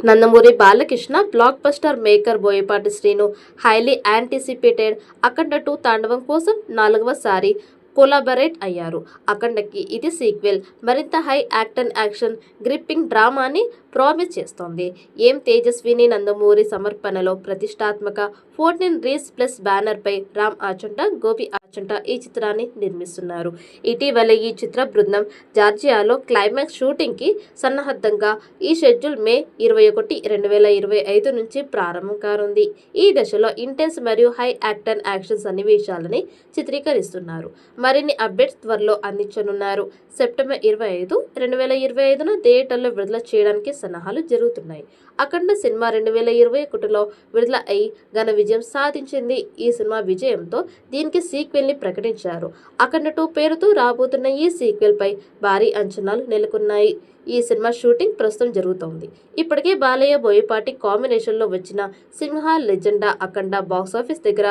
Nandamuri Balakrishna blockbuster maker Boyapati Srinu highly anticipated Akhanda 2 Thaandavam కోసం 4వసారి collaborate అయ్యారు. అఖండకి ఇది సీక్వెల్. మరింత హై యాక్షన్ గ్రిప్పింగ్ డ్రామాని ప్రామిస్ చేస్తోంది. తేజస్విని నందమూరి సమర్పణలో ప్రతిష్టాత్మక 14 రీల్స్ ప్లస్ బ్యానర్ పై రామ్ ఆచంట, గోపి ఆచంట ఈ చిత్రాన్ని నిర్మిస్తున్నారు. ఇటీవల ఈ చిత్ర బృందం జార్జియాలో క్లైమాక్స్ షూటింగ్ కి సన్నద్ధంగా ఈ షెడ్యూల్ మే 21, 2025 నుంచి ప్రారంభం కానుంది. ఈ దశలో ఇంటెన్స్ మరియు హై యాక్షన్ సన్నివేశాలని చిత్రీకరిస్తున్నారు. మరిన్ని అప్డేట్స్ త్వరలో అందించనున్నారు. సెప్టెంబర్ 25, 2025న థియేటర్లో విడుదల చేయడానికి సన్నాహాలు జరుగుతున్నాయి. అఖండ సినిమా 2021లో విడుదల అయి ఘన విజయం సాధించింది. ఈ సినిమా విజయంతో దీనికి సీక్వెల్ ని ప్రకటించారు. అఖండ 2 పేరుతో రాబోతున్న ఈ సీక్వెల్ పై భారీ అంచనాలు నెలకొన్నాయి. ఈ సినిమా షూటింగ్ ప్రస్తుతం జరుగుతోంది. ఇప్పటికే బాలయ్య బోయపాటి కాంబినేషన్ లో వచ్చిన సింహ లెజెండా అఖండ బాక్సాఫీస్ దగ్గర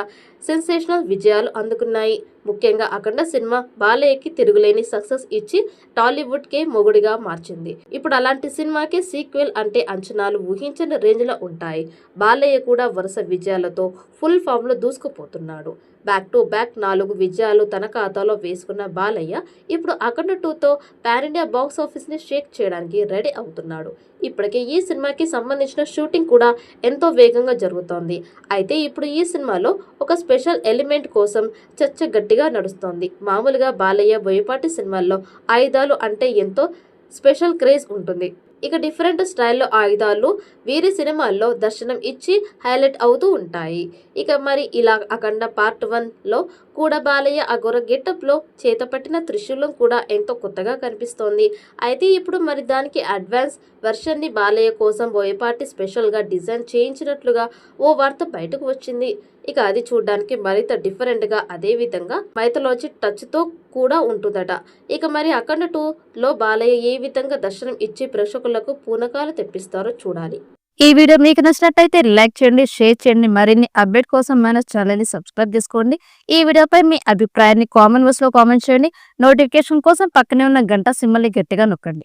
సెన్సేషనల్ విజయాలు అందుకున్నాయి. ముఖ్యంగా అఖండ సినిమా బాలయ్యకి తిరుగులేని సక్సెస్ ఇచ్చి టాలీవుడ్ కే మొగుడిగా మార్చింది. ఇప్పుడు అలాంటి సినిమాకి సీక్వెల్ అంటే అంచనాలు ఊహించని రేంజ్ లో ఉంటాయి. బాలయ్య కూడా వరుస విజయాలతో ఫుల్ ఫామ్ లో దూసుకుపోతున్నాడు. బ్యాక్ టు బ్యాక్ 4 విజయాలు తన ఖాతాలో వేసుకున్న బాలయ్య ఇప్పుడు అఖండ 2తో పాన్ ఇండియా బాక్స్ ఆఫీస్ ని షేక్ చేయడానికి రెడీ అవుతున్నాడు. ఇప్పటికే ఈ సినిమాకి సంబంధించిన షూటింగ్ కూడా ఎంతో వేగంగా జరుగుతోంది. అయితే ఇప్పుడు ఈ సినిమాలో ఒక స్పెషల్ ఎలిమెంట్ కోసం చర్చ గట్టిగా నడుస్తోంది. మామూలుగా బాలయ్య బోయపాటి సినిమాల్లో ఆయుధాలు అంటే ఎంతో స్పెషల్ క్రేజ్ ఉంటుంది. ఇక డిఫరెంట్ స్టైల్లో ఆయుధాలు వీరి సినిమాల్లో దర్శనం ఇచ్చి హైలైట్ అవుతూ ఉంటాయి. ఇక మరి ఇలా అఖండ పార్ట్ 1లో కూడా బాలయ్య అఘోర గెటప్లో చేతపట్టిన త్రిశూలం కూడా ఎంతో కొత్తగా కనిపిస్తోంది. అయితే ఇప్పుడు మరి దానికి అడ్వాన్స్ వెర్షన్ని బాలయ్య కోసం బోయపాటి స్పెషల్గా డిజైన్ చేయించినట్లుగా ఓ వార్త బయటకు వచ్చింది. ఇక అది చూడడానికి మరింత డిఫరెంట్గా, అదే విధంగా మైథలాజీ టచ్తో కూడా ఉంటుందట. ఇక మరి అఖండ 2లో బాలయ్య ఏ విధంగా దర్శనం ఇచ్చి ప్రేక్షకులకు పూనకాలు తెప్పిస్తారో చూడాలి. ఈ వీడియో మీకు నచ్చినట్లయితే లైక్ చేయండి, షేర్ చేయండి. మరిన్ని అప్డేట్ కోసం మన ఛానల్ ని సబ్స్క్రైబ్ చేసుకోండి. ఈ వీడియోపై మీ అభిప్రాయాన్ని కామెంట్ బాక్స్ లో కామెంట్ చేయండి. నోటిఫికేషన్ కోసం పక్కనే ఉన్న గంట సింబల్ ని గట్టిగా నొక్కండి.